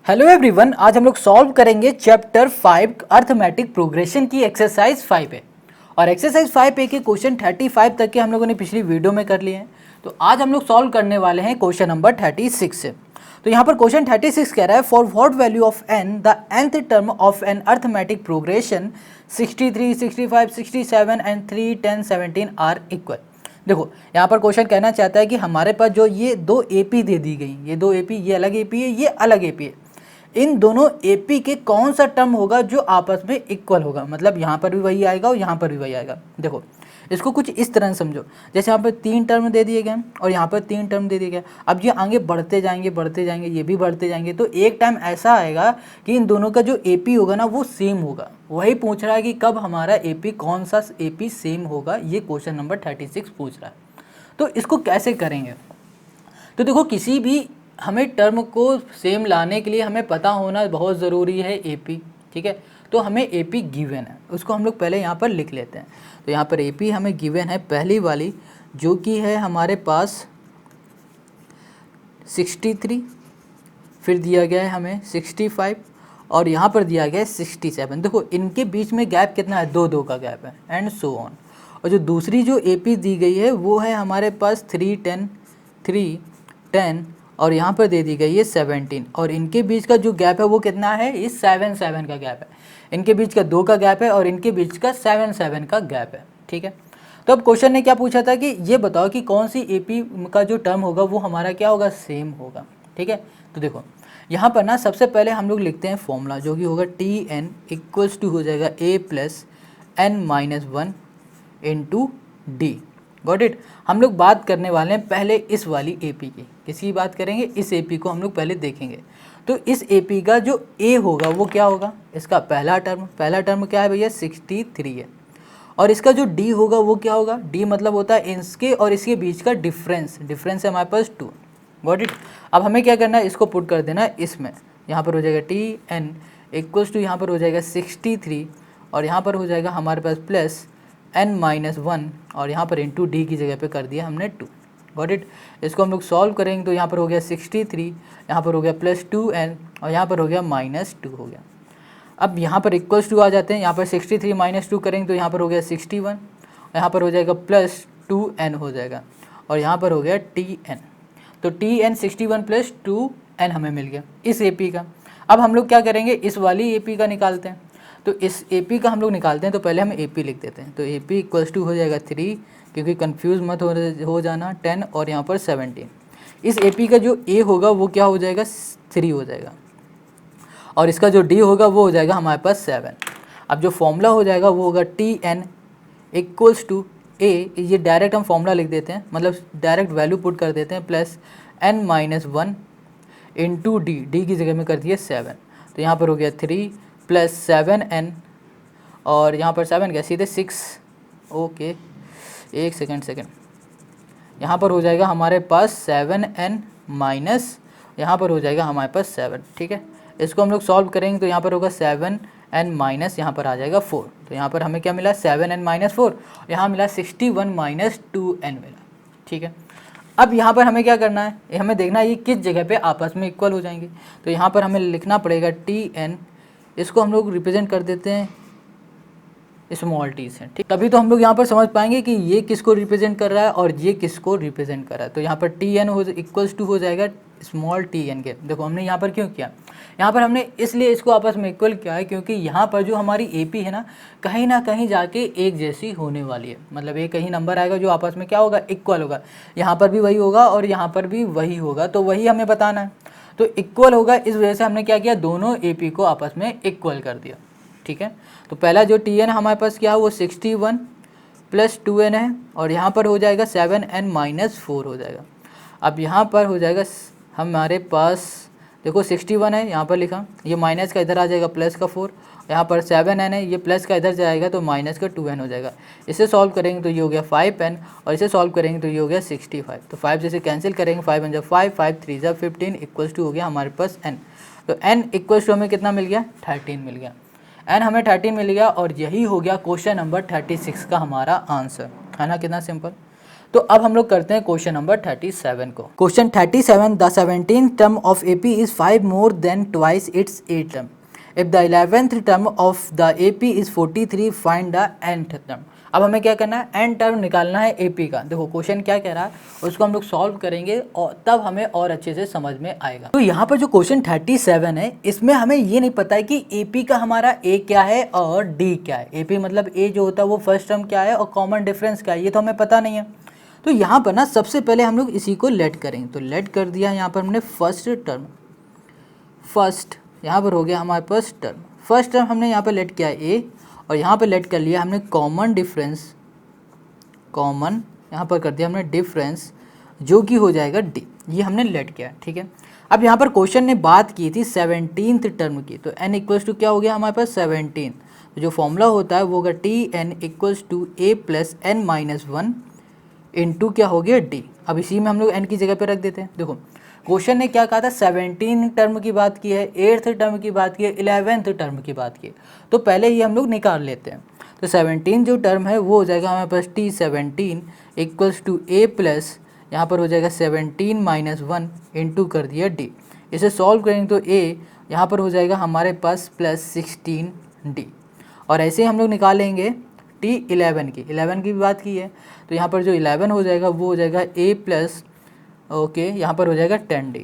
Hello everyone, आज हम लोग सॉल्व करेंगे चैप्टर 5 अर्थमेटिक प्रोग्रेशन की एक्सरसाइज 5 और एक्सरसाइज 5 के क्वेश्चन 35 तक के हम लोगों ने पिछली वीडियो में कर लिए हैं। तो आज हम लोग सॉल्व करने वाले हैं क्वेश्चन नंबर 36 से। तो यहाँ पर क्वेश्चन 36 कह रहा है for what value of n the nth term of an arithmetic progression 63, 65, 67 and 3, 10, 17 are equal. देखो यहाँ पर क्वेश्चन कहना चाहता है कि हमारे पास जो ये दो एपी दे दी गई, ये दो एपी, ये अलग एपी है, ये अलग एपी है, इन दोनों एपी के कौन सा टर्म होगा जो आपस में इक्वल होगा। मतलब यहाँ पर भी वही आएगा और यहाँ पर भी वही आएगा। देखो इसको कुछ इस तरह से समझो, जैसे यहाँ पर 3 टर्म दे दिए गए और यहाँ पर 3 टर्म दे दिए गए। अब ये आगे बढ़ते जाएंगे बढ़ते जाएंगे, ये भी बढ़ते जाएंगे, तो एक टाइम ऐसा आएगा कि इन दोनों का जो एपी होगा ना वो सेम होगा। वही पूछ रहा है कि कब हमारा एपी, कौन सा एपी सेम होगा, ये क्वेश्चन नंबर 36 पूछ रहा है। तो इसको कैसे करेंगे? तो देखो किसी भी हमें टर्म को सेम लाने के लिए हमें पता होना बहुत ज़रूरी है एपी, ठीक है। तो हमें एपी गिवन है, उसको हम लोग पहले यहाँ पर लिख लेते हैं। तो यहाँ पर एपी हमें गिवन है पहली वाली, जो कि है हमारे पास 63, फिर दिया गया है हमें 65 और यहाँ पर दिया गया है 67। देखो इनके बीच में गैप कितना है, 2 का गैप है एंड सो ऑन। और जो दूसरी जो एपी दी गई है वो है हमारे पास 3, 10 और यहाँ पर दे दी गई है 17 और इनके बीच का जो गैप है वो कितना है, ये 7 का गैप है। इनके बीच का 2 का गैप है और इनके बीच का 7 का गैप है, ठीक है। तो अब क्वेश्चन ने क्या पूछा था कि ये बताओ कि कौन सी एपी का जो टर्म होगा वो हमारा क्या होगा, सेम होगा, ठीक है। तो देखो यहाँ पर ना सबसे पहले हम लोग लिखते हैं फॉर्मूला, जो कि होगा Tn इक्वल्स टू हो जाएगा a plus n minus 1 into D. Got it. हम लोग बात करने वाले हैं पहले इस वाली एपी की। किसकी बात करेंगे? इस एपी को हम लोग पहले देखेंगे। तो इस एपी का जो ए होगा वो क्या होगा, इसका पहला टर्म क्या है भैया, 63 है। और इसका जो डी होगा वो क्या होगा, डी मतलब होता है इसके और इसके बीच का डिफरेंस है हमारे पास 2। Got it. अब हमें क्या करना है, इसको पुट कर देना है इसमें। यहाँ पर हो जाएगा Tn इक्वल्स टू, यहाँ पर हो जाएगा 63 और यहाँ पर हो जाएगा हमारे पास प्लस n माइनस 1 और यहाँ पर इंटू डी की जगह पे कर दिया हमने 2। Got it. इसको हम लोग सॉल्व करेंगे तो यहाँ पर हो गया 63, यहाँ पर हो गया प्लस 2n और यहाँ पर हो गया माइनस 2 हो गया। अब यहाँ पर इक्वल्स टू आ जाते हैं, यहाँ पर 63 माइनस 2 करेंगे तो यहाँ पर हो गया 61 और यहाँ पर हो जाएगा प्लस 2n हो जाएगा और यहाँ पर हो गया Tn। तो Tn 61 प्लस 2n हमें मिल गया इस एपी का। अब हम लोग क्या करेंगे, इस वाली एपी का निकालते हैं। तो इस एपी का हम लोग निकालते हैं, तो पहले हम एपी लिख देते हैं। तो एपी इक्वल्स टू हो जाएगा 3, क्योंकि कंफ्यूज मत हो जाना, 10 और यहाँ पर 17। इस एपी का जो ए होगा वो क्या हो जाएगा, 3 हो जाएगा और इसका जो डी होगा वो हो जाएगा हमारे पास 7। अब जो फॉर्मूला हो जाएगा वो होगा Tn इक्वल्स टू ए, ये डायरेक्ट हम फॉर्मूला लिख देते हैं, मतलब डायरेक्ट वैल्यू पुट कर देते हैं, plus n minus 1 into D की जगह में कर दिए 7। तो यहाँ पर हो गया 3 प्लस 7n और यहाँ पर 7 क्या, सीधे 6। ओके, एक सेकेंड, यहाँ पर हो जाएगा हमारे पास 7n माइनस, यहाँ पर हो जाएगा हमारे पास 7, ठीक है। इसको हम लोग सॉल्व करेंगे तो यहाँ पर होगा 7n माइनस, यहाँ पर आ जाएगा 4। तो यहाँ पर हमें क्या मिला, 7n माइनस 4, यहाँ मिला 61 माइनस 2n मिला, ठीक है। अब यहाँ पर हमें क्या करना है, हमें देखना है ये किस जगह पे आपस में इक्वल हो जाएंगे। तो यहाँ पर हमें लिखना पड़ेगा Tn, इसको हम लोग रिप्रेजेंट कर देते हैं स्मॉल टी से, ठीक। तभी तो हम लोग यहाँ पर समझ पाएंगे कि ये किसको रिप्रेजेंट कर रहा है और ये किसको रिप्रेजेंट कर रहा है। तो यहाँ पर Tn हो इक्वल्स टू हो जाएगा स्मॉल tn के। देखो हमने यहाँ पर क्यों किया, यहाँ पर हमने इसलिए इसको आपस में इक्वल किया है क्योंकि यहाँ पर जो हमारी एपी है ना कहीं जाके एक जैसी होने वाली है। मतलब एक कहीं नंबर आएगा जो आपस में क्या होगा, इक्वल होगा। यहाँ पर भी वही होगा और यहाँ पर भी वही होगा, तो वही हमें बताना है। तो इक्वल होगा, इस वजह से हमने क्या किया, दोनों एपी को आपस में इक्वल कर दिया, ठीक है। तो पहला जो Tn हमारे पास क्या है वो 61 प्लस 2n है और यहाँ पर हो जाएगा 7n माइनस 4 हो जाएगा। अब यहाँ पर हो जाएगा हमारे पास, देखो 61 है यहाँ पर लिखा, ये माइनस का इधर आ जाएगा प्लस का 4, यहाँ पर 7n है, ये प्लस का इधर जाएगा तो माइनस का 2n हो जाएगा। इसे सॉल्व करेंगे तो ये हो गया 5n और इसे सॉल्व करेंगे तो ये हो गया 65। तो 5 जैसे कैंसिल करेंगे, 5 1 5, 5 3 15 इक्वल्स टू हो गया हमारे पास n। तो n इक्वल्स टू हमें कितना मिल गया, 13 मिल गया। n हमें 13 मिल गया और यही हो गया क्वेश्चन नंबर 36 का हमारा आंसर, है ना, कितना सिंपल। तो अब हम लोग करते हैं क्वेश्चन नंबर 37 को। Question 37, the 17th term of AP is 5 more than twice its 8th term. If the 11th term of the AP is 43, find the nth term. अब हमें क्या करना है, n टर्म निकालना है AP का। देखो क्वेश्चन क्या कह रहा है उसको हम लोग सॉल्व करेंगे और तब हमें और अच्छे से समझ में आएगा। तो यहाँ पर जो क्वेश्चन 37 है इसमें हमें ये नहीं पता है कि AP का हमारा A क्या है और D क्या है। AP मतलब A जो होता है वो फर्स्ट टर्म क्या है और कॉमन डिफरेंस क्या है, ये तो हमें पता नहीं है। तो यहाँ पर ना सबसे पहले हम लोग इसी को लेट करेंगे। तो लेट कर दिया यहाँ पर हमने फर्स्ट टर्म, फर्स्ट यहाँ पर हो गया हमारे पास टर्म, फर्स्ट टर्म हमने यहाँ पर लेट किया A और यहाँ पर लेट कर लिया हमने कॉमन डिफरेंस, कॉमन यहाँ पर कर दिया हमने डिफरेंस जो कि हो जाएगा D, ये हमने लेट किया, ठीक है। अब यहाँ पर क्वेश्चन ने बात की थी 17th टर्म की, तो n इक्वल्स टू क्या हो गया हमारे पास 17। तो जो फॉर्मूला होता है वो होगा Tn equals to A plus n minus 1 into क्या हो गया D। अब इसी में हम लोग n की जगह पे रख देते हैं। देखो क्वेश्चन ने क्या कहा था, 17 टर्म की बात की है, 8th टर्म की बात की है, 11th टर्म की बात की है, तो पहले ही हम लोग निकाल लेते हैं। तो 17 जो टर्म है वो हो जाएगा हमारे पास T17 equals to A plus यहाँ पर हो जाएगा 17 माइनस 1 इंटू कर दिया D। इसे सॉल्व करेंगे तो A यहाँ पर हो जाएगा हमारे पास प्लस 16D। और ऐसे ही हम लोग निकालेंगे T11 की, 11 की भी बात की है, तो यहाँ पर जो 11 हो जाएगा वो हो जाएगा A प्लस ओके यहाँ पर हो जाएगा 10D।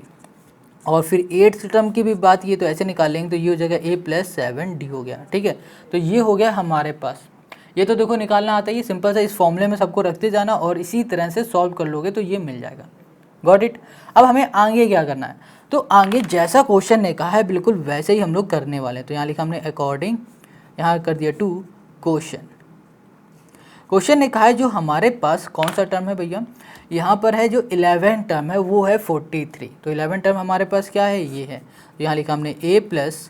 और फिर 8th टर्म की भी बात की तो ऐसे निकालेंगे तो ये हो जाएगा A प्लस 7D हो गया, ठीक है। तो ये हो गया हमारे पास, ये तो देखो निकालना आता है, ये सिंपल सा इस फॉर्मूले में सबको रखते जाना और इसी तरह से सॉल्व कर लोगे तो ये मिल जाएगा। Got it. अब हमें आगे क्या करना है, तो आगे जैसा क्वेश्चन ने कहा है बिल्कुल वैसे ही हम लोग करने वाले हैं। तो यहाँ लिखा हमने अकॉर्डिंग, यहाँ कर दिया टू क्वेश्चन। क्वेश्चन ने कहा है जो हमारे पास कौन सा टर्म है भैया, यहाँ पर है जो 11 टर्म है वो है 43। तो 11 टर्म हमारे पास क्या है, ये है। तो यहाँ लिखा हमने A plus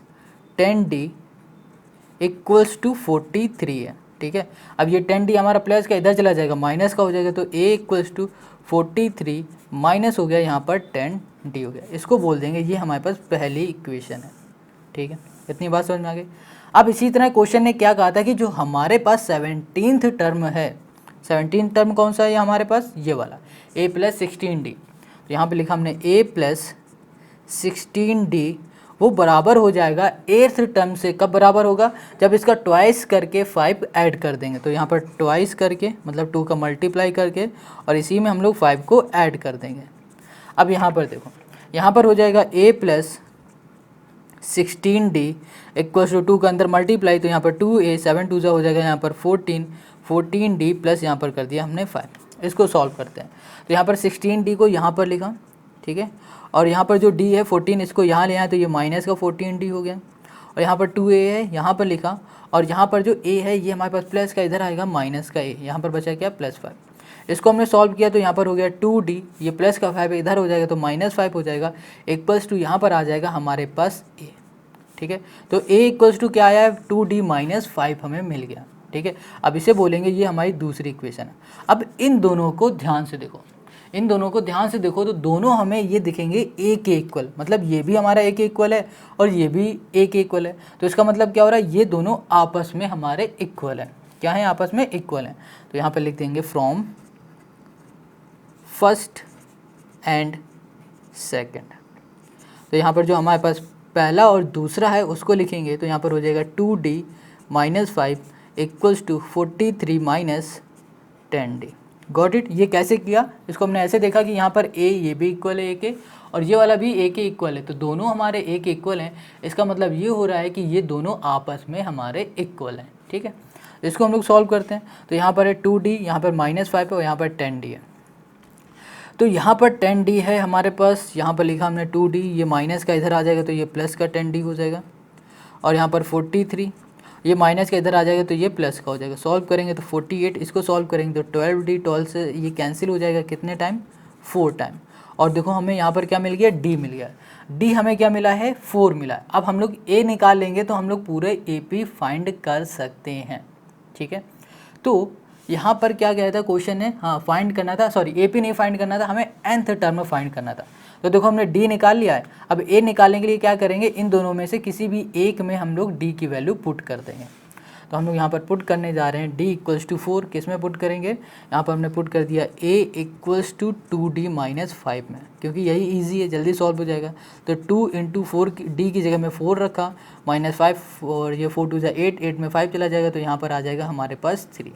10D equals to 43 है, ठीक है। अब ये 10D हमारा प्लस का इधर चला जाएगा, माइनस का हो जाएगा, तो A इक्वल्स टू 43 माइनस हो गया यहाँ पर 10D हो गया। इसको बोल देंगे ये हमारे पास पहली इक्वेशन है, ठीक है। इतनी बात समझ में आ गई। अब इसी तरह क्वेश्चन ने क्या कहा था कि जो हमारे पास 17th टर्म है, 17th टर्म कौन सा है हमारे पास, ये वाला A प्लस 16D। तो यहाँ पे लिखा हमने A प्लस 16D वो बराबर हो जाएगा 8th टर्म से। कब बराबर होगा, जब इसका ट्वाइस करके 5 ऐड कर देंगे। तो यहाँ पर ट्वाइस करके मतलब 2 का मल्टीप्लाई करके और इसी में हम लोग 5 को ऐड कर देंगे। अब यहाँ पर देखो, यहाँ पर हो जाएगा A plus 16D equals to 2 का अंदर मल्टीप्लाई, तो यहाँ पर 2A 7 2 हो जाएगा यहाँ पर 14D प्लस यहाँ पर कर दिया हमने 5। इसको सॉल्व करते हैं। तो यहाँ पर 16D को यहाँ पर लिखा, ठीक है, और यहाँ पर जो D है 14 इसको यहाँ ले आए तो ये माइनस का 14D हो गया। और यहाँ पर 2A है यहाँ पर लिखा, और यहाँ पर जो A है ये हमारे पास प्लस का इधर आएगा माइनस का A, यहाँ पर बचा क्या प्लस 5। इसको हमने सॉल्व किया तो यहाँ पर हो गया 2D, ये प्लस का 5 इधर हो जाएगा तो माइनस 5 हो जाएगा, इक्वल्स टू यहाँ पर आ जाएगा हमारे पास A, ठीक है। तो A इक्वल्स टू क्या आया है, 2D माइनस 5 हमें मिल गया, ठीक है। अब इसे बोलेंगे ये हमारी दूसरी इक्वेशन है। अब इन दोनों को ध्यान से देखो, इन दोनों को ध्यान से देखो तो दोनों हमें ये दिखेंगे A के इक्वल, मतलब ये भी हमारा A के इक्वल है और ये भी A के इक्वल है। तो इसका मतलब क्या हो रहा है, ये दोनों आपस में हमारे इक्वल हैं। क्या है, आपस में इक्वल हैं। तो यहाँ पर लिख देंगे फ्रॉम फर्स्ट एंड सेकेंड। तो यहाँ पर जो हमारे पास पहला और दूसरा है उसको लिखेंगे तो यहाँ पर हो जाएगा 2D minus 5 equals to 43 minus 10D। Got it. ये कैसे किया, इसको हमने ऐसे देखा कि यहाँ पर A ये भी इक्वल है A के और ये वाला भी A के इक्वल है, तो दोनों हमारे A के इक्वल हैं। इसका मतलब ये हो रहा है कि ये दोनों आपस में हमारे इक्वल हैं, ठीक है। इसको हम लोग सॉल्व करते हैं। तो यहाँ पर है 2D, यहाँ पर माइनस 5 है और यहाँ पर 10D है। तो यहाँ पर 10D है हमारे पास, यहाँ पर लिखा हमने 2D, ये माइनस का इधर आ जाएगा तो ये प्लस का 10D हो जाएगा। और यहाँ पर 43, ये माइनस का इधर आ जाएगा तो ये प्लस का हो जाएगा। सॉल्व करेंगे तो 48, इसको सॉल्व करेंगे तो 12D, 12 से ये कैंसिल हो जाएगा कितने टाइम, 4 टाइम। और देखो हमें यहाँ पर क्या मिल गया, D मिल गया। D हमें क्या मिला है, 4 मिला है। अब हम लोग A निकाल लेंगे तो हम लोग पूरे AP फाइंड कर सकते हैं, ठीक है। तो यहाँ पर क्या कहता है क्वेश्चन ने, हाँ फाइंड करना था, सॉरी AP नहीं फाइंड करना था, हमें nth टर्म फाइंड करना था। तो देखो हमने D निकाल लिया है। अब A निकालने के लिए क्या करेंगे, इन दोनों में से किसी भी एक में हम लोग D की वैल्यू पुट कर देंगे। तो हम लोग यहाँ पर पुट करने जा रहे हैं d इक्वल्स टू 4, किस में पुट करेंगे, यहाँ पर हमने पुट कर दिया a equals to 2d minus 5 में, क्योंकि यही ईजी है, जल्दी सॉल्व हो जाएगा। तो 2 इंटू 4 d की जगह में 4 रखा, माइनस 5 और ये 4 2 जा 8, 8 में 5 चला जाएगा, तो यहाँ पर आ जाएगा हमारे पास 3।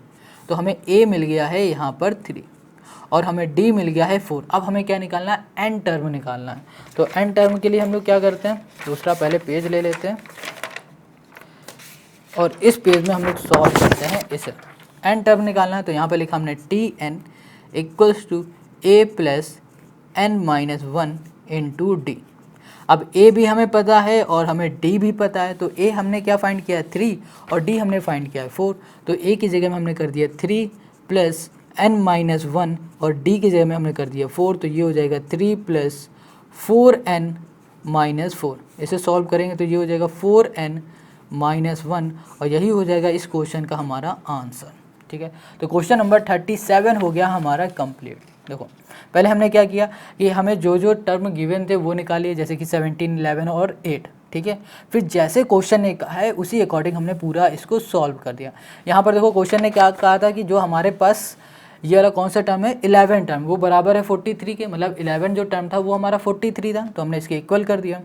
तो हमें a मिल गया है यहाँ पर 3 और हमें d मिल गया है 4। अब हमें क्या निकालना है, n टर्म निकालना है। तो n टर्म के लिए हम लोग क्या करते हैं, दूसरा पहले पेज ले लेते हैं और इस पेज में हम लोग सॉल्व करते हैं इसे। n टर्म निकालना है, तो यहाँ पे लिखा हमने Tn equals to a plus n minus 1 into D. अब a भी हमें पता है और हमें d भी पता है, तो a हमने क्या फाइंड किया है 3 और d हमने फाइंड किया है 4। तो a की जगह में हमने कर दिया 3 प्लस n माइनस 1 और d की जगह में हमने कर दिया 4, तो ये हो जाएगा 3 प्लस 4n माइनस 4। इसे सॉल्व करेंगे तो ये हो जाएगा 4n माइनस 1 और यही हो जाएगा इस क्वेश्चन का हमारा आंसर। ठीक है, तो क्वेश्चन नंबर 37 हो गया हमारा कंप्लीट। देखो पहले हमने क्या किया कि हमें जो जो टर्म गिवन थे वो निकालिए, जैसे कि 17, 11 और 8। ठीक है, फिर जैसे क्वेश्चन ने कहा है उसी अकॉर्डिंग हमने पूरा इसको सॉल्व कर दिया। यहाँ पर देखो क्वेश्चन ने क्या कहा था कि जो हमारे पास ये वाला कौन सा टर्म है 11 टर्म, वो बराबर है 43 के, मतलब 11 जो टर्म था वो हमारा 43 था, तो हमने इसके इक्वल कर दिया।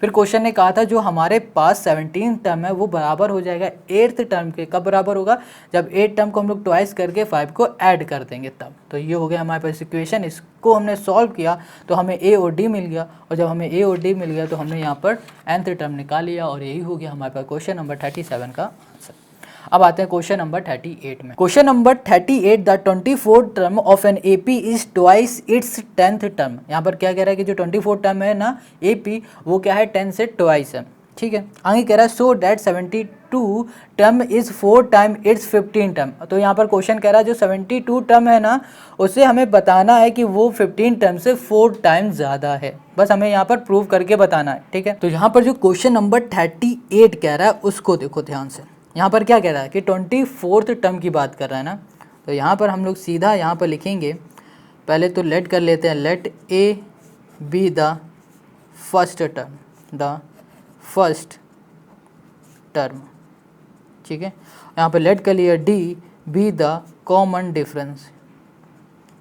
फिर क्वेश्चन ने कहा था जो हमारे पास 17 टर्म है वो बराबर हो जाएगा 8th टर्म के। कब बराबर होगा, जब 8 टर्म को हम लोग ट्वाइस करके 5 को ऐड कर देंगे तब। तो ये हो गया हमारे पास इक्वेशन, इसको हमने सॉल्व किया तो हमें a और d मिल गया, और जब हमें a और d मिल गया तो हमने यहाँ पर nth टर्म निकाल लिया, और यही हो गया हमारे पास क्वेश्चन नंबर 37 का आंसर। अब आते हैं क्वेश्चन नंबर 38 में। Question number 38, the 24th term of an AP is twice its 10th term. यहाँ पर क्या कह रहा है कि जो 24 टर्म है ना एपी, वो क्या है 10 से ट्वाइस है। ठीक है, आगे कह रहा है so that 72 term is 4 time it's 15 term. तो यहाँ पर क्वेश्चन कह रहा है जो 72 टर्म है ना, उसे हमें बताना है कि वो 15 टर्म से 4 टाइम ज़्यादा है, बस हमें यहाँ पर प्रूव करके बताना है। ठीक है, तो यहाँ पर जो क्वेश्चन नंबर 38 कह रहा है उसको देखो ध्यान से। यहाँ पर क्या कह रहा है कि 24th टर्म की बात कर रहा है ना, तो यहाँ पर हम लोग सीधा यहाँ पर लिखेंगे, पहले तो लेट कर लेते हैं, let A be the first term, the first term. ठीक है, यहाँ पर लेट कर लिया D be the common difference,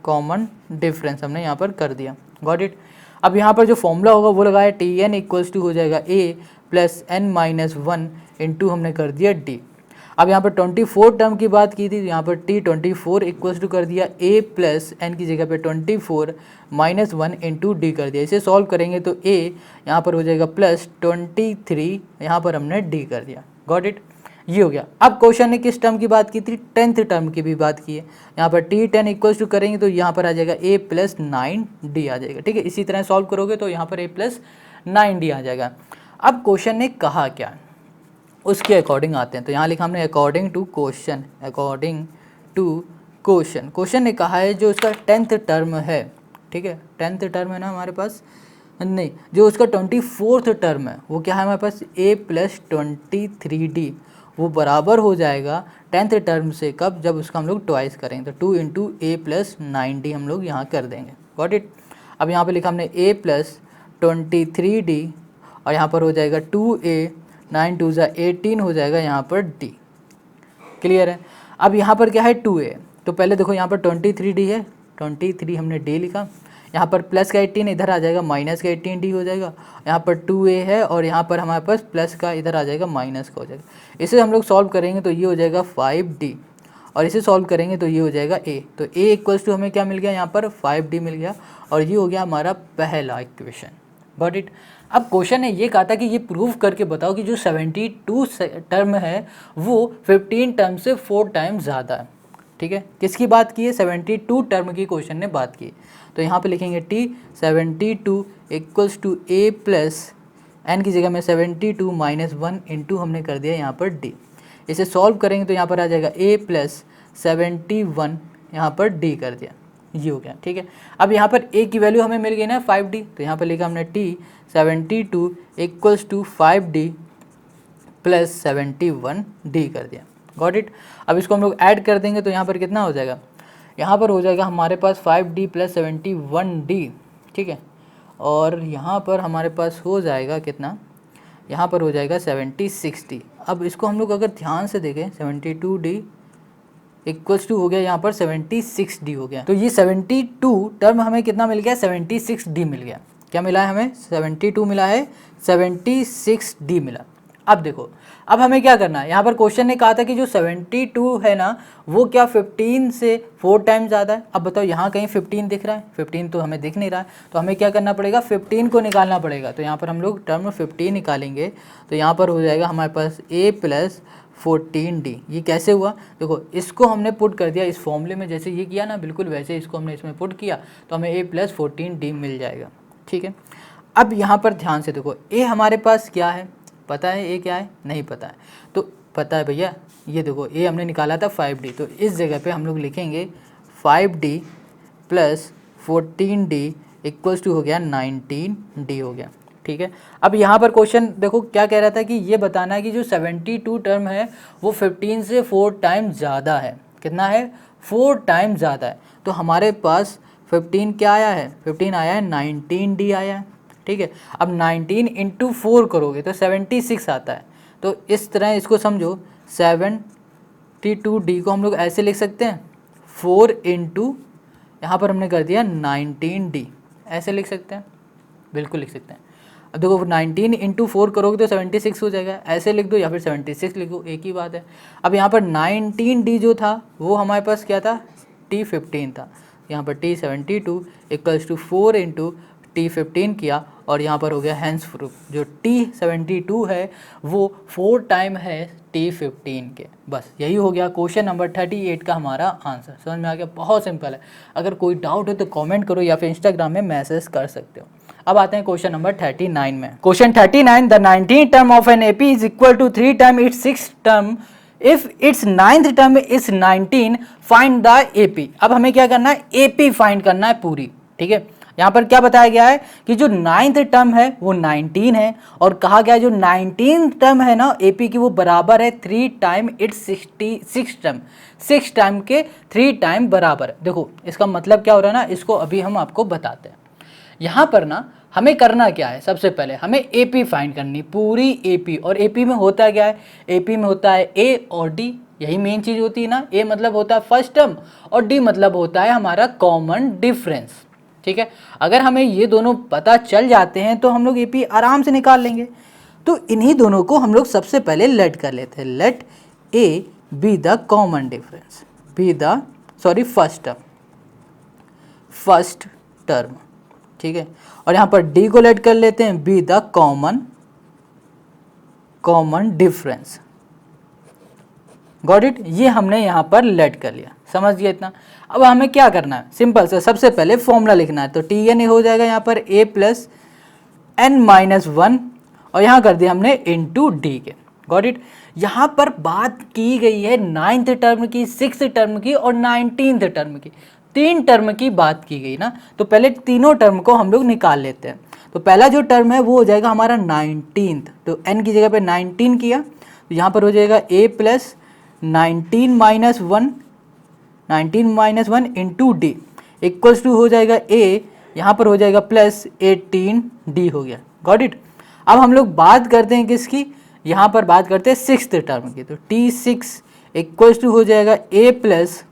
common difference हमने यहाँ पर कर दिया। Got it. अब यहाँ पर जो फॉर्मूला होगा वो लगाया टी एन इक्वल्स टू हो जाएगा A plus N minus 1 into हमने कर दिया डी। अब यहाँ पर 24 टर्म की बात की थी, तो यहाँ पर टी 24 इक्वल्स टू कर दिया ए प्लस एन की जगह पे 24 माइनस 1 इंटू डी कर दिया। इसे सॉल्व करेंगे तो ए यहाँ पर हो जाएगा प्लस 23, यहाँ पर हमने डी कर दिया। गॉट इट, ये हो गया। अब क्वेश्चन ने किस टर्म की बात की थी, 10th टर्म की भी बात की है। यहाँ पर टी 10 इक्वल्स टू करेंगे तो यहाँ पर आ जाएगा ए प्लस 9d आ जाएगा। ठीक है, इसी तरह सॉल्व करोगे तो यहाँ पर ए प्लस 9d आ जाएगा। अब क्वेश्चन ने कहा क्या, उसके अकॉर्डिंग आते हैं। तो यहाँ लिखा हमने according to question, according to question. Question ने कहा है जो उसका 10th टर्म है, ठीक है 10th टर्म है ना हमारे पास, नहीं जो उसका 24th टर्म है वो क्या है हमारे पास a प्लस 23d, वो बराबर हो जाएगा 10th टर्म से। कब, जब उसका हम लोग ट्वाइस करेंगे तो 2 इंटू ए प्लस 9d हम लोग यहाँ कर देंगे। Got it. अब यहाँ पे लिखा हमने a प्लस 23d और यहाँ पर हो जाएगा 2a, 9 2 ज़ा 18 हो जाएगा यहाँ पर d। क्लियर है। अब यहाँ पर क्या है 2a, तो पहले देखो यहाँ पर 23d है, 23 हमने d लिखा, यहाँ पर प्लस का 18 इधर आ जाएगा, माइनस का 18d हो जाएगा। यहाँ पर 2a है और यहाँ पर हमारे पास प्लस का इधर आ जाएगा, माइनस का हो जाएगा। इसे हम लोग सॉल्व करेंगे तो ये हो जाएगा 5d और इसे सॉल्व करेंगे तो ये हो जाएगा a। तो a इक्वल्स टू हमें क्या मिल गया, यहाँ पर 5d मिल गया और ये हो गया हमारा पहला इक्वेशन। Got it. अब क्वेश्चन ने ये कहा था कि ये प्रूव करके बताओ कि जो 72 टर्म है वो 15 टर्म से 4 टाइम ज़्यादा है। ठीक है, किसकी बात की है, 72 टर्म की क्वेश्चन ने बात की। तो यहाँ पे लिखेंगे t 72 equals to a plus N की जगह में 72 माइनस 1 इंटू हमने कर दिया यहाँ पर d। इसे सॉल्व करेंगे तो यहाँ पर आ जाएगा a प्लस 71 यहाँ पर d कर दिया, ये हो गया। ठीक है, अब यहाँ पर a की वैल्यू हमें मिल गई ना 5d, तो यहाँ पर लिखा हमने t 72 equals to 5d plus 71d कर दिया। Got it. अब इसको हम लोग ऐड कर देंगे तो यहाँ पर कितना हो जाएगा, यहाँ पर हो जाएगा हमारे पास 5d प्लस 71d। ठीक है, और यहाँ पर हमारे पास हो जाएगा कितना, यहाँ पर हो जाएगा 76D। अब इसको हम लोग अगर ध्यान से देखें 72D इक्वल्स टू हो गया यहाँ पर 76D हो गया। तो ये 72 टर्म हमें कितना मिल गया, 76D मिल गया। क्या मिला है हमें, 72 मिला है, 76D मिला। अब देखो, अब हमें क्या करना है, यहाँ पर क्वेश्चन ने कहा था कि जो 72 है ना वो क्या 15 से 4 टाइम ज़्यादा है। अब बताओ यहाँ कहीं 15 दिख रहा है, 15 तो हमें दिख नहीं रहा है, तो हमें क्या करना पड़ेगा, 15 को निकालना पड़ेगा। तो यहाँ पर हम लोग टर्म 15 निकालेंगे, तो यहाँ पर हो जाएगा हमारे पास a + 14D। ये कैसे हुआ, देखो इसको हमने पुट कर दिया इस फॉर्मूले में, जैसे ये किया ना बिल्कुल वैसे इसको हमने इसमें पुट किया, तो हमें a + 14D मिल जाएगा। ठीक है, अब यहाँ पर ध्यान से देखो, a हमारे पास क्या है, पता है a क्या है, नहीं पता है, तो पता है भैया, ये देखो a हमने निकाला था 5D, तो इस जगह पे हम लोग लिखेंगे 5D + 14D इक्वल्स टू हो गया 19D हो गया। ठीक है, अब यहाँ पर क्वेश्चन देखो क्या कह रहा था कि ये बताना है कि जो 72 टर्म है वो 15 से 4 टाइम ज़्यादा है। कितना है, 4 टाइम ज़्यादा है। तो हमारे पास 15 क्या आया है, 15 आया है 19D आया है। ठीक है, अब 19 × 4 करोगे तो 76 आता है। तो इस तरह इसको समझो, 72D को हम लोग ऐसे लिख सकते हैं, 4 × यहाँ पर हमने कर दिया 19D, ऐसे लिख सकते हैं, बिल्कुल लिख सकते हैं। अब देखो 19 × 4 करोगे तो 76 हो जाएगा, ऐसे लिख दो या फिर 76 लिखो, एक ही बात है। अब यहाँ पर 19D जो था वो हमारे पास क्या था, T15 था। यहाँ पर T72 इक्वल्स टू 4 × T15 किया, और यहाँ पर हो गया हैंस प्रूफ, जो T72 है वो 4 टाइम है T15 के। बस यही हो गया क्वेश्चन नंबर 38 का हमारा आंसर। समझ में आ गया, बहुत सिंपल है। अगर कोई डाउट हो तो कमेंट करो या फिर इंस्टाग्राम में मैसेज कर सकते हो। अब आते हैं क्वेश्चन नंबर 39 में। Question 39, the 19th term of an AP is equal to 3 time its 6th term if its 9th term is 19, find the AP। अब हमें क्या करना है, AP फाइंड करना है पूरी। ठीक है, यहाँ पर क्या बताया गया है कि जो 9th टर्म है वो 19 है, और कहा गया है जो 19th टर्म है ना AP की वो बराबर है 3 टाइम इट्स 66 टर्म, 6 टाइम के 3 टाइम बराबर। देखो इसका मतलब क्या हो रहा है ना, इसको अभी हम आपको बताते हैं। यहाँ पर ना हमें करना क्या है, सबसे पहले हमें AP फाइंड करनी, पूरी AP। और AP में होता क्या है, AP में होता है A और D, यही मेन चीज़ होती है ना। A मतलब होता है फर्स्ट टर्म और D मतलब होता है हमारा कॉमन डिफरेंस। ठीक है, अगर हमें ये दोनों पता चल जाते हैं तो हम लोग AP आराम से निकाल लेंगे। तो इन्हीं दोनों को हम लोग सबसे पहले लेट कर लेते हैं, let A be the common difference, be the first term. ठीक है, और यहाँ पर D को लेट कर लेते हैं, B the common difference. Got it, ये हमने यहाँ पर लेट कर लिया, समझ गया इतना। अब हमें क्या करना है, सिंपल से सबसे पहले फॉर्मूला लिखना है। तो Tn हो जाएगा यहाँ पर A + n-1, और यहाँ कर दिया हमने इंटू D के। गॉट इट, यहाँ पर बात की गई है 9th टर्म की, 6th टर्म की और 19th टर्म की, 3 टर्म की बात की गई ना। तो पहले तीनों टर्म को हम लोग निकाल लेते हैं। तो पहला जो टर्म है वो हो जाएगा हमारा 19th, तो n की जगह पे 19 किया, तो यहाँ पर हो जाएगा A + 19 - 1 into D equals to हो जाएगा A, यहाँ पर हो जाएगा प्लस 18D हो गया। गॉट इट, अब हम लोग बात करते हैं किसकी, यहाँ पर बात करते हैं 6th टर्म की। तो T6 इक्वल्स टू हो जाएगा A +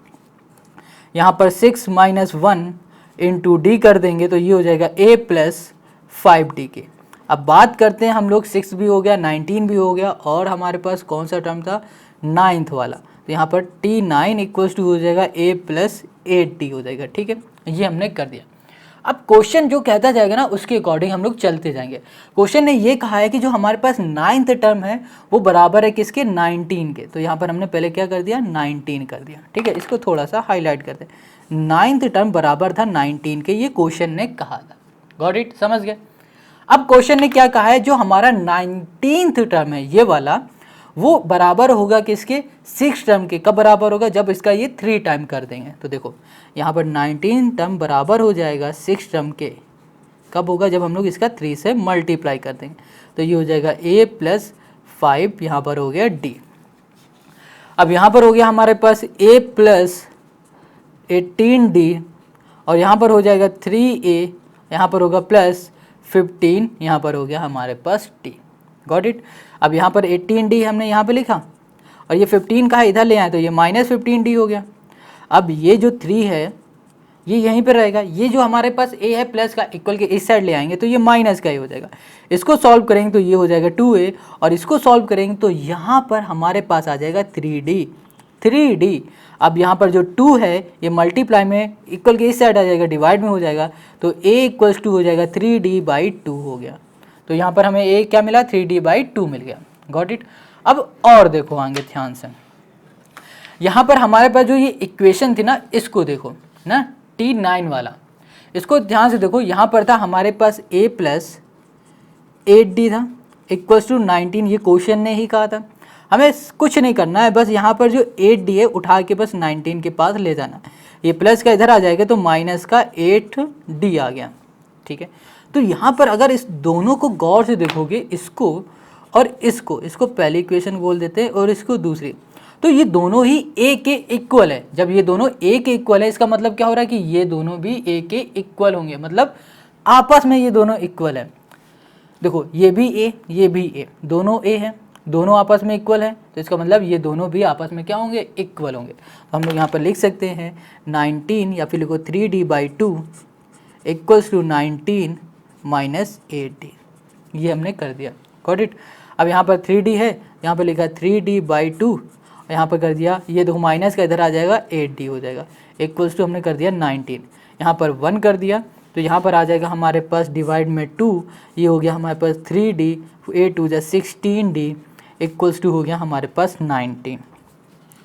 यहाँ पर 6 - 1 इंटू D कर देंगे, तो ये हो जाएगा A + 5D के। अब बात करते हैं हम लोग, 6 भी हो गया, 19 भी हो गया, और हमारे पास कौन सा टर्म था, 9th वाला। तो यहाँ पर T9 इक्वल्स टू हो जाएगा A + 8D हो जाएगा। ठीक है, ये हमने कर दिया। अब क्वेश्चन जो कहता जाएगा ना उसके अकॉर्डिंग हम लोग चलते जाएंगे। क्वेश्चन ने ये कहा है कि जो हमारे पास 9th टर्म है वो बराबर है किसके, 19 के। तो यहाँ पर हमने पहले क्या कर दिया, 19 कर दिया। ठीक है, इसको थोड़ा सा हाईलाइट कर दे, 9th टर्म बराबर था 19 के, ये क्वेश्चन ने कहा था। गॉट इट, समझ गए। अब क्वेश्चन ने क्या कहा है, जो हमारा 19th टर्म है ये वाला, वो बराबर होगा किसके, 6 टर्म के। कब बराबर होगा, जब इसका ये 3 टाइम कर देंगे। तो देखो यहाँ पर 19 टर्म बराबर हो जाएगा 6 टर्म के, कब होगा, जब हम लोग इसका 3 से मल्टीप्लाई कर देंगे। तो ये हो जाएगा A + 5, यहाँ पर हो गया D। अब यहाँ पर हो गया हमारे पास A + 18D, और यहाँ पर हो जाएगा 3A, यहाँ पर होगा +15, यहाँ पर हो गया हमारे पास T। Got it. अब यहाँ पर 18D हमने यहाँ पे लिखा और ये 15 का है, इधर ले आए तो ये -15D हो गया। अब ये जो 3 है ये यहीं पर रहेगा, ये जो हमारे पास a है प्लस का इक्वल के इस साइड ले आएंगे तो ये माइनस का ही हो जाएगा। इसको सॉल्व करेंगे तो ये हो जाएगा 2a और इसको सॉल्व करेंगे तो यहाँ पर हमारे पास आ जाएगा 3d। अब यहाँ पर जो 2 है ये मल्टीप्लाई में इक्वल के इस साइड आ जाएगा, डिवाइड में हो जाएगा तो a इक्वल्स टू हो जाएगा 3d/2 हो गया। तो यहाँ पर हमें a क्या मिला, 3d/2 मिल गया। Got it. अब और देखो आगे ध्यान से, यहाँ पर हमारे पास जो ये इक्वेशन थी ना, इसको देखो ना, T9 वाला, इसको ध्यान से देखो। यहाँ पर था हमारे पास a + 8d था इक्वल्स टू 19, ये क्वेश्चन ने ही कहा था। हमें कुछ नहीं करना है, बस यहाँ पर जो 8d है उठा के बस 19 के पास ले जाना। ये प्लस का इधर आ जाएगा तो माइनस का 8d आ गया, ठीक है। तो यहाँ पर अगर इस दोनों को गौर से देखोगे, इसको और इसको पहली इक्वेशन बोल देते हैं और इसको दूसरी, तो ये दोनों ही a के इक्वल है। जब ये दोनों a के इक्वल है इसका मतलब क्या हो रहा है कि ये दोनों भी a के इक्वल होंगे, मतलब आपस में ये दोनों इक्वल है। देखो ये भी a ये भी a, दोनों a है, दोनों आपस में इक्वल है, तो इसका मतलब ये दोनों भी आपस में क्या होंगे, इक्वल होंगे। तो हम लोग यहाँ पर लिख सकते हैं 19 या फिर लिखो 3d/2 इक्वल्स टू 19 - 8d। ये हमने कर दिया, गॉट इट। अब यहाँ पर 3d है, यहाँ पर लिखा 3d/2, यहाँ पर कर दिया, ये देखो माइनस का इधर आ जाएगा 8d हो जाएगा, इक्वल्स टू हमने कर दिया 19, यहाँ पर 1 कर दिया तो यहाँ पर आ जाएगा हमारे पास डिवाइड में 2, ये हो गया हमारे पास 3d, 8 2 16d इक्वल्स टू हो गया हमारे पास 19।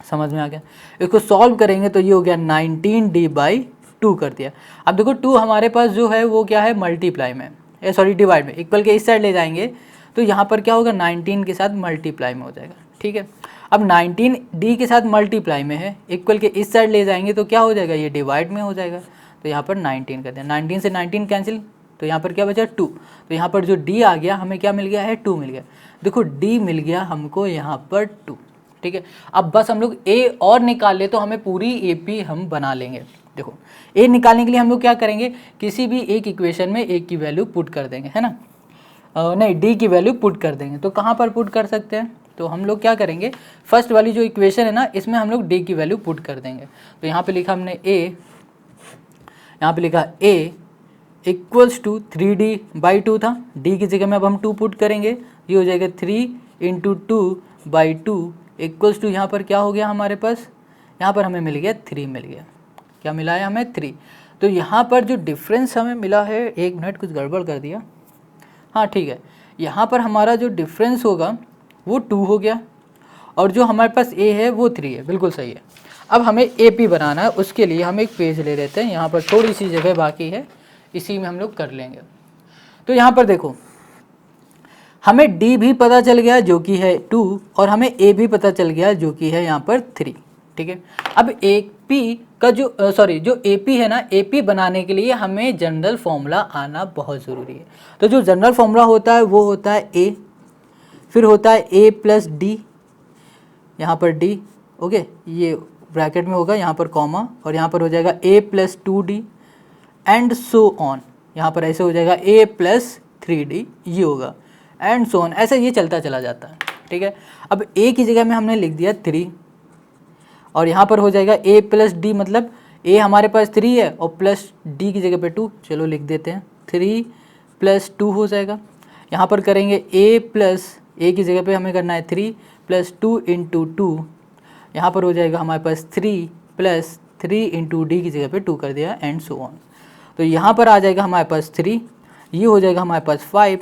समझ में आ गया। इसको सॉल्व करेंगे तो ये हो गया 19d/2 कर दिया। अब देखो 2 हमारे पास जो है वो क्या है, मल्टीप्लाई में, सॉरी डिवाइड में, इक्वल के इस साइड ले जाएंगे तो यहाँ पर क्या होगा, 19 के साथ मल्टीप्लाई में हो जाएगा, ठीक है। अब 19d के साथ मल्टीप्लाई में है, इक्वल के इस साइड ले जाएंगे तो क्या हो जाएगा, ये डिवाइड में हो जाएगा। तो यहाँ पर 19 कर दिया, 19 से 19 कैंसिल, तो यहाँ पर क्या बचा 2। तो यहाँ पर जो d आ गया हमें क्या मिल गया है, 2 मिल गया। देखो d मिल गया हमको यहाँ पर 2, ठीक है। अब बस हम लोग a और निकाल ले तो हमें पूरी AP हम बना लेंगे। देखो a निकालने के लिए हम लोग क्या करेंगे, किसी भी एक इक्वेशन में a की वैल्यू पुट कर देंगे, है ना, नहीं d की वैल्यू पुट कर देंगे। तो कहाँ पर पुट कर सकते हैं, तो हम लोग क्या करेंगे, फर्स्ट वाली जो इक्वेशन है ना, इसमें हम लोग d की वैल्यू पुट कर देंगे। तो यहाँ पे लिखा हमने a, यहाँ पे लिखा a इक्वल्स टू 3d/2 था, d की जगह में अब हम 2 पुट करेंगे, ये हो जाएगा 3 × 2/2 इक्वल्स टू, यहाँ पर क्या हो गया हमारे पास, यहाँ पर हमें मिल गया 3 मिल गया। क्या मिला है हमें, 3। तो यहाँ पर जो डिफरेंस हमें मिला है, 1 मिनट कुछ गड़बड़ कर दिया, हाँ ठीक है, यहाँ पर हमारा जो डिफरेंस होगा वो 2 हो गया और जो हमारे पास a है वो 3 है, बिल्कुल सही है। अब हमें AP बनाना है, उसके लिए हम एक पेज ले लेते हैं, यहाँ पर थोड़ी सी जगह बाकी है, इसी में हम लोग कर लेंगे। तो यहाँ पर देखो हमें D भी पता चल गया जो कि है 2 और हमें A भी पता चल गया जो कि है यहाँ पर 3, ठीक है। अब AP का जो जो AP है ना, AP बनाने के लिए हमें जनरल फॉर्मूला आना बहुत ज़रूरी है। तो जो जनरल फॉर्मूला होता है वो होता है A, फिर होता है a + d, यहाँ पर d, ओके, ये ब्रैकेट में होगा, यहाँ पर कॉमा, और यहाँ पर हो जाएगा a + 2d and so on. यहाँ पर ऐसे हो जाएगा a + 3d, ये होगा एंड सो ऑन, ऐसे ये चलता चला जाता है, ठीक है। अब a की जगह में हमने लिख दिया 3 और यहाँ पर हो जाएगा a + d, मतलब a हमारे पास 3 है और प्लस d की जगह पे 2, चलो लिख देते हैं 3 + 2 हो जाएगा। यहाँ पर करेंगे a की जगह पे हमें करना है 3 + 2 × 2, यहाँ पर हो जाएगा हमारे पास 3 + 3 × d की जगह पे 2 कर दिया एंड सो ऑन। तो यहाँ पर आ जाएगा हमारे पास 3, ये हो जाएगा हमारे पास 5,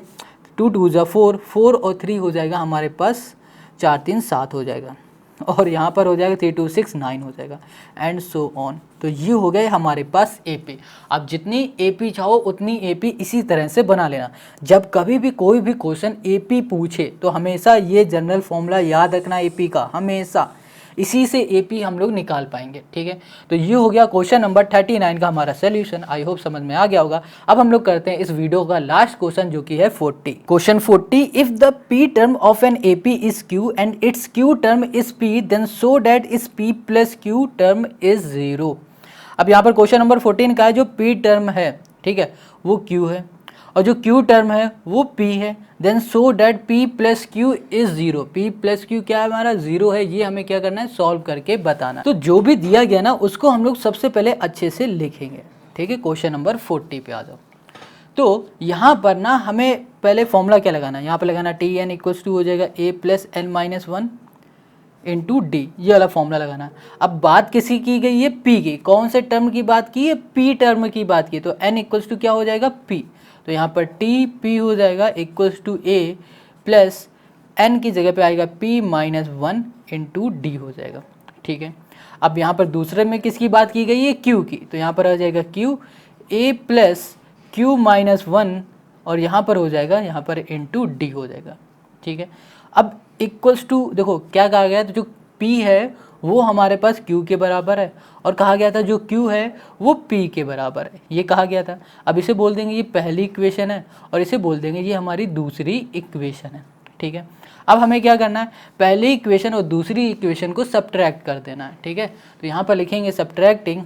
2 2 = 4, 4 और 3 हो जाएगा हमारे पास 4 3 7 हो जाएगा, और यहाँ पर हो जाएगा 3 2 6 9 हो जाएगा एंड सो ऑन। तो ये हो गए हमारे पास AP। अब जितनी AP चाहो उतनी AP इसी तरह से बना लेना। जब कभी भी कोई भी क्वेश्चन AP पूछे तो हमेशा ये जनरल फॉर्मूला याद रखना AP का, हमेशा इसी से AP हम लोग निकाल पाएंगे, ठीक है। तो ये हो गया क्वेश्चन नंबर 39 का हमारा सोल्यूशन। आई होप समझ में आ गया होगा। अब हम लोग करते हैं इस वीडियो का लास्ट क्वेश्चन जो कि है 40। Question 40, if the P term of an AP is Q and its Q term is P then so that is P + Q term is 0। अब यहाँ पर क्वेश्चन नंबर 14 का है, जो P टर्म है, ठीक है, वो Q है और जो Q टर्म है वो P है, then so that P plus Q is zero. P plus Q क्या है हमारा, जीरो है। ये हमें क्या करना है, सॉल्व करके बताना। तो जो भी दिया गया ना उसको हम लोग सबसे पहले अच्छे से लिखेंगे, ठीक है। क्वेश्चन नंबर 40 पे आ जाओ। तो यहाँ पर ना हमें पहले फॉर्मूला क्या लगाना है, यहाँ पर लगाना टी एन इक्वल्स टू हो जाएगा A plus N minus one into D, ये वाला फॉर्मूला लगाना है। अब बात किसी की गई है, पी की। कौन से टर्म की बात की है, पी टर्म की बात की। तो एन इक्वल्स टू क्या हो जाएगा, पी। तो यहाँ पर टी पी हो जाएगा equals to A plus N की जगह पे आएगा P minus one into D हो जाएगा, ठीक है। अब यहाँ पर दूसरे में किसकी बात की गई है, क्यू की। तो यहाँ पर आ जाएगा Q A plus q minus one और यहाँ पर हो जाएगा, यहाँ पर इंटू डी हो जाएगा, ठीक है। अब इक्वल्स टू देखो क्या कहा गया, तो जो P है वो हमारे पास Q के बराबर है और कहा गया था जो Q है वो P के बराबर है, ये कहा गया था। अब इसे बोल देंगे ये पहली इक्वेशन है और इसे बोल देंगे ये हमारी दूसरी इक्वेशन है, ठीक है। अब हमें क्या करना है, पहली इक्वेशन और दूसरी इक्वेशन को सब्ट्रैक्ट कर देना है, ठीक है। तो यहाँ पर लिखेंगे सब्ट्रैक्टिंग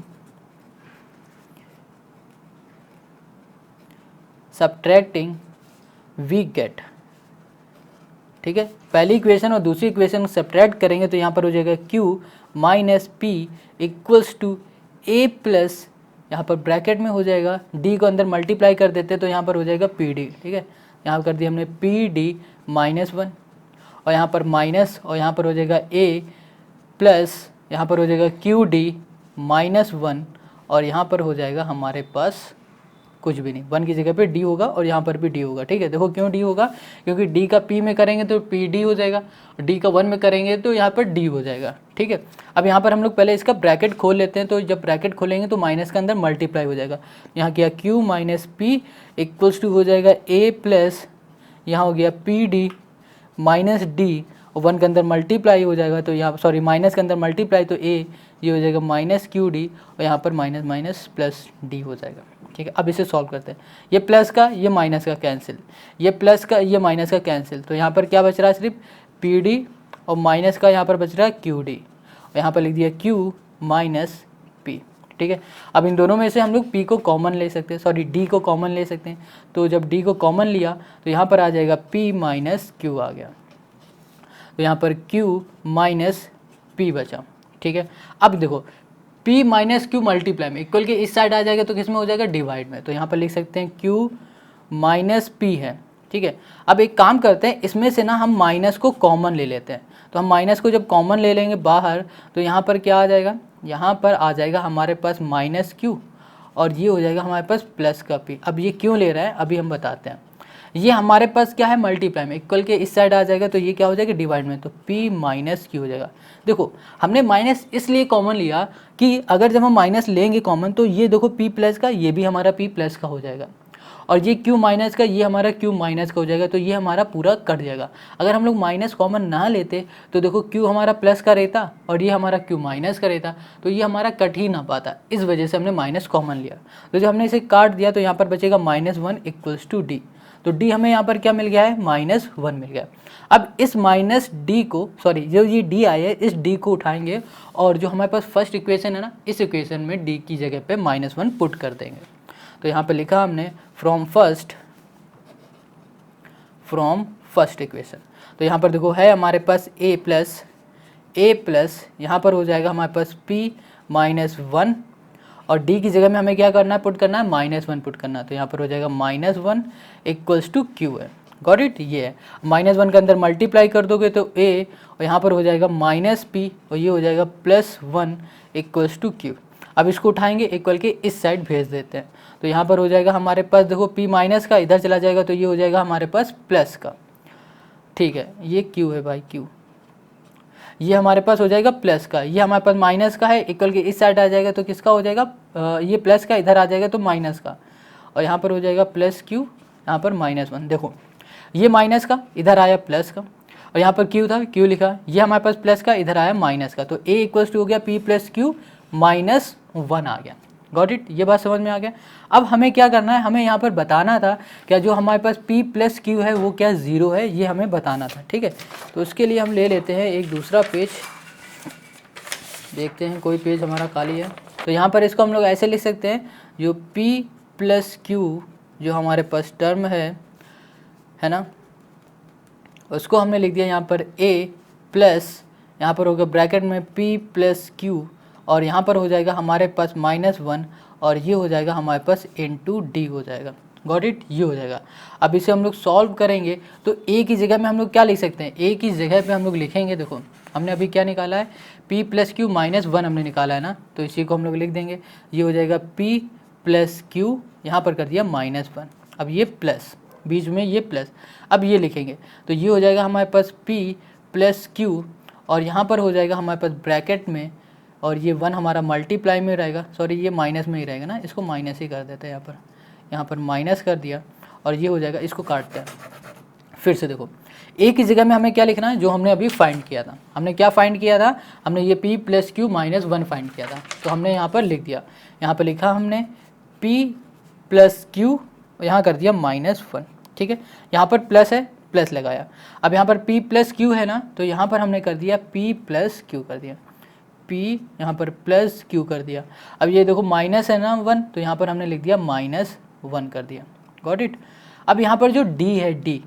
वी गेट, ठीक है। पहली इक्वेशन और दूसरी इक्वेशन सब्ट्रैक्ट करेंगे तो यहाँ पर हो जाएगा Q minus P equals to A plus, यहाँ पर ब्रैकेट में हो जाएगा D को अंदर मल्टीप्लाई कर देते हैं तो यहाँ पर हो जाएगा PD, ठीक है। यहाँ कर दिया हमने PD माइनस वन और यहाँ पर माइनस और यहाँ पर हो जाएगा A प्लस यहाँ पर हो जाएगा QD माइनस वन और यहाँ पर हो जाएगा हमारे पास कुछ भी नहीं, वन की जगह पे डी होगा और यहाँ पर भी डी होगा, ठीक है। देखो क्यों डी होगा, क्योंकि डी का पी में करेंगे तो पी डी हो जाएगा, डी का वन में करेंगे तो यहाँ पर डी हो जाएगा, ठीक है। अब यहाँ पर हम लोग पहले इसका ब्रैकेट खोल लेते हैं। तो जब ब्रैकेट खोलेंगे तो माइनस के अंदर मल्टीप्लाई हो जाएगा। यहाँ किया Q minus P equals to हो जाएगा ए प्लस, यहाँ हो गया पी डी माइनस डी और वन के अंदर मल्टीप्लाई हो जाएगा तो यहाँ सॉरी माइनस के अंदर मल्टीप्लाई तो ए, ये हो जाएगा माइनस क्यू डी और यहाँ पर माइनस माइनस प्लस डी हो जाएगा, ठीक है। अब इसे सॉल्व करते हैं, ये प्लस का ये माइनस का कैंसिल, ये प्लस का ये माइनस का कैंसिल, तो यहाँ पर क्या बच रहा है, सिर्फ पी डी और माइनस का यहाँ पर बच रहा है क्यू डी और यहाँ पर लिख दिया क्यू माइनस पी, ठीक है। अब इन दोनों में से हम लोग पी को कॉमन ले सकते हैं, सॉरी डी को कॉमन ले सकते हैं। तो जब डी को कॉमन लिया तो यहाँ पर आ जाएगा पी माइनस क्यू आ गया, तो यहाँ पर क्यू माइनस पी बचा, ठीक है। अब देखो P माइनस क्यू मल्टीप्लाई में इक्वल के इस साइड आ जाएगा तो किस में हो जाएगा, डिवाइड में। तो यहाँ पर लिख सकते हैं Q माइनस पी है, ठीक है। अब एक काम करते हैं, इसमें से ना हम माइनस को कॉमन ले लेते हैं। तो हम माइनस को जब कॉमन ले लेंगे बाहर तो यहाँ पर क्या आ जाएगा, यहाँ पर आ जाएगा हमारे पास माइनस क्यू और ये हो जाएगा हमारे पास प्लस का P। अब ये क्यों ले रहा है अभी हम बताते हैं। ये हमारे पास क्या है, मल्टीप्लाई में इक्वल के इस साइड आ जाएगा तो ये क्या हो जाएगा, डिवाइड में। तो P माइनस क्यू हो जाएगा। देखो हमने माइनस इसलिए कॉमन लिया कि अगर जब हम माइनस लेंगे कॉमन तो ये देखो P प्लस का ये भी हमारा P प्लस का हो जाएगा और ये Q माइनस का ये हमारा Q माइनस का हो जाएगा, तो ये हमारा पूरा कट जाएगा। अगर हम लोग माइनस कॉमन ना लेते तो देखो Q हमारा प्लस का रहता और ये हमारा Q माइनस का रहता, तो ये हमारा कट ही ना पाता। इस वजह से हमने माइनस कॉमन लिया। तो जब हमने इसे काट दिया तो यहाँ पर बचेगा minus one equals to D. तो d हमें यहाँ पर क्या मिल गया है, माइनस वन मिल गया। अब इस माइनस डी को, सॉरी जो ये d आया है इस d को उठाएंगे और जो हमारे पास फर्स्ट इक्वेशन है ना, इस इक्वेशन में d की जगह पे माइनस वन पुट कर देंगे। तो यहाँ पे लिखा हमने फ्रॉम फर्स्ट इक्वेशन। तो यहाँ पर देखो है हमारे पास a प्लस यहाँ पर हो जाएगा हमारे पास p माइनस वन और d की जगह में हमें क्या करना है, पुट करना है माइनस वन पुट करना है। तो यहाँ पर हो जाएगा minus one equals to Q है, गॉट इट। ये है माइनस वन के अंदर मल्टीप्लाई कर दोगे तो a और यहाँ पर हो जाएगा माइनस p और ये हो जाएगा plus one equals to Q. अब इसको उठाएंगे इक्वल के इस साइड भेज देते हैं। तो यहाँ पर हो जाएगा हमारे पास देखो p माइनस का इधर चला जाएगा तो ये हो जाएगा हमारे पास प्लस का, ठीक है। ये q है भाई q, ये हमारे पास हो जाएगा प्लस का, ये हमारे पास माइनस का है इक्वल के इस साइड आ जाएगा तो किसका हो जाएगा, ये प्लस का इधर आ जाएगा तो माइनस का और यहाँ पर हो जाएगा प्लस क्यू, यहाँ पर माइनस वन। देखो ये माइनस का इधर आया प्लस का और यहाँ पर क्यू था क्यू लिखा, ये हमारे पास प्लस का इधर आया माइनस का। तो a इक्वल्स टू हो गया p plus q minus one आ गया, गॉट इट। ये बात समझ में आ गया। अब हमें क्या करना है, हमें यहाँ पर बताना था क्या जो हमारे पास p प्लस क्यू है वो क्या ज़ीरो है, ये हमें बताना था, ठीक है। तो उसके लिए हम ले लेते हैं एक दूसरा पेज, देखते हैं कोई पेज हमारा खाली है। तो यहाँ पर इसको हम लोग ऐसे लिख सकते हैं, जो p प्लस क्यू जो हमारे पास टर्म है ना, उसको हमने लिख दिया यहाँ पर a प्लस, यहाँ पर होगा ब्रैकेट में p प्लस q, और यहाँ पर हो जाएगा हमारे पास -1, और ये हो जाएगा हमारे पास इंटू डी हो जाएगा। गॉट इट, ये हो जाएगा। अब इसे हम लोग सॉल्व करेंगे तो a की जगह में हम लोग क्या लिख सकते हैं, a की जगह पे हम लोग लिखेंगे, देखो हमने अभी क्या निकाला है, p प्लस क्यू -1 हमने निकाला है ना, तो इसी को हम लोग लिख देंगे। ये हो जाएगा p प्लस क्यू, यहाँ पर कर दिया -1, अब ये प्लस, बीच में ये प्लस, अब ये लिखेंगे तो ये हो जाएगा हमारे पास p प्लस क्यू, और यहाँ पर हो जाएगा हमारे पास ब्रैकेट में, और ये 1 हमारा मल्टीप्लाई में रहेगा, सॉरी ये माइनस में ही रहेगा ना, इसको माइनस ही कर देते हैं, यहाँ पर माइनस कर दिया, और ये हो जाएगा, इसको काटते हैं। फिर से देखो a की जगह में हमें क्या लिखना है, जो हमने अभी फाइंड किया था, हमने क्या फाइंड किया था, हमने ये p प्लस क्यू -1 फाइंड किया था, तो हमने यहाँ पर लिख दिया, यहाँ पर लिखा हमने p प्लस क्यू, यहाँ कर दिया -1, ठीक है, यहाँ पर प्लस है, प्लस लगाया। अब यहाँ पर p प्लस क्यू है ना, तो यहाँ पर हमने कर दिया p प्लस क्यू कर दिया, p यहाँ पर प्लस क्यू कर दिया। अब ये देखो माइनस है ना 1, तो यहाँ पर हमने लिख दिया -1 कर दिया। Got it. अब यहाँ पर जो d है, d,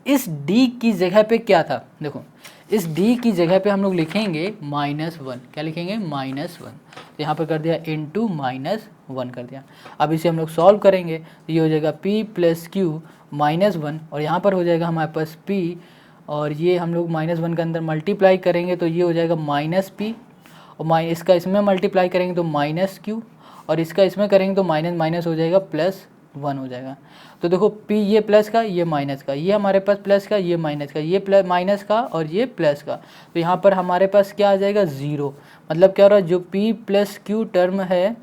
इस d की जगह पे क्या था, देखो इस d की जगह पे हम लोग लिखेंगे -1, क्या लिखेंगे, -1, तो यहाँ पर कर दिया इंटू -1 कर दिया। अब इसे हम लोग सॉल्व करेंगे तो ये हो जाएगा p प्लस क्यू -1, और यहाँ पर हो जाएगा हमारे पास p, और ये हम लोग -1 के अंदर मल्टीप्लाई करेंगे तो ये हो जाएगा -p, और इसका इसमें मल्टीप्लाई करेंगे तो -q, और इसका इसमें करेंगे तो माइनस हो जाएगा +1 हो जाएगा। तो देखो p ये प्लस का, ये माइनस का, ये हमारे पास प्लस का, ये माइनस का, ये प्लस माइनस का, और ये प्लस का, तो यहाँ पर हमारे पास क्या आ जाएगा, 0। मतलब क्या हो रहा है, जो p प्लस क्यू टर्म है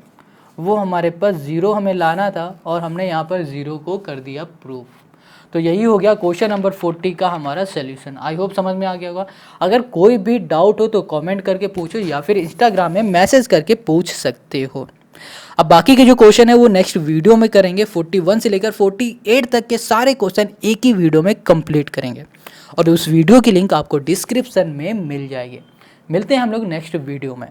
वो हमारे पास 0 हमें लाना था, और हमने यहाँ पर 0 को कर दिया प्रूफ। तो यही हो गया क्वेश्चन नंबर 40 का हमारा सोल्यूशन। आई होप समझ में आ गया होगा। अगर कोई भी डाउट हो तो कमेंट करके पूछो, या फिर इंस्टाग्राम में मैसेज करके पूछ सकते हो। अब बाकी के जो क्वेश्चन है वो नेक्स्ट वीडियो में करेंगे। 41 से लेकर 48 तक के सारे क्वेश्चन एक ही वीडियो में कंप्लीट करेंगे, और उस वीडियो की लिंक आपको डिस्क्रिप्शन में मिल जाएगी। मिलते हैं हम लोग नेक्स्ट वीडियो में।